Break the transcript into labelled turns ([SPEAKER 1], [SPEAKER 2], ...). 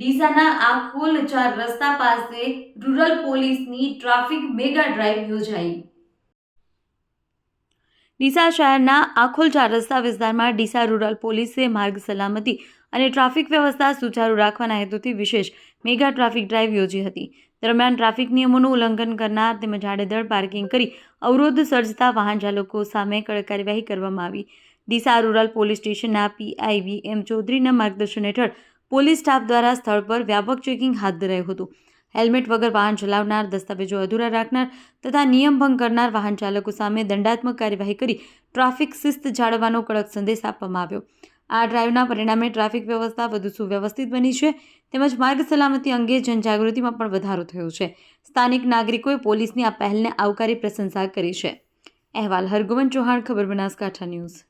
[SPEAKER 1] ડીસાના આખોલ 4 રસ્તા પાસે રૂરલ પોલીસની ટ્રાફિક મેગા ડ્રાઈવ યોજાઈ। ડીસા શહેરના આખોલ 4 રસ્તા વિસ્તારમાં ડીસા રૂરલ પોલીસે માર્ગ સલામતી અને ટ્રાફિક વ્યવસ્થા સુચારુ રાખવાના હેતુથી વિશેષ મેગા ટ્રાફિક ડ્રાઈવ યોજી હતી। દરમિયાન ટ્રાફિક નિયમોનું ઉલ્લંઘન કરનાર તેમજ આડેધડ પાર્કિંગ કરી અવરોધ સર્જતા વાહન ચાલકો સામે કડક કાર્યવાહી કરવામાં આવી। ડીસા રૂરલ પોલીસ સ્ટેશનના પીઆઈ વી.એમ. ચૌધરીના માર્ગદર્શન હેઠળ પોલીસ સ્ટાફ દ્વારા સ્થળ પર વ્યાપક ચેકિંગ હાથ ધરાયું હતું। હેલ્મેટ વગર વાહન ચલાવનાર, દસ્તાવેજો અધૂરા રાખનાર તથા નિયમ ભંગ કરનાર વાહન ચાલકો સામે દંડાત્મક કાર્યવાહી કરી ટ્રાફિક શિસ્ત જાળવવાનો કડક સંદેશ આપવામાં આવ્યો। આ ડ્રાઈવના પરિણામે ટ્રાફિક વ્યવસ્થા વધુ સુવ્યવસ્થિત બની છે તેમજ માર્ગ સલામતી અંગે જનજાગૃતિમાં પણ વધારો થયો છે। સ્થાનિક નાગરિકોએ પોલીસની આ પહેલને આવકારી પ્રશંસા કરી છે। અહેવાલ હરગોવન ચૌહાણ, ખબર બનાસકાંઠા ન્યૂઝ।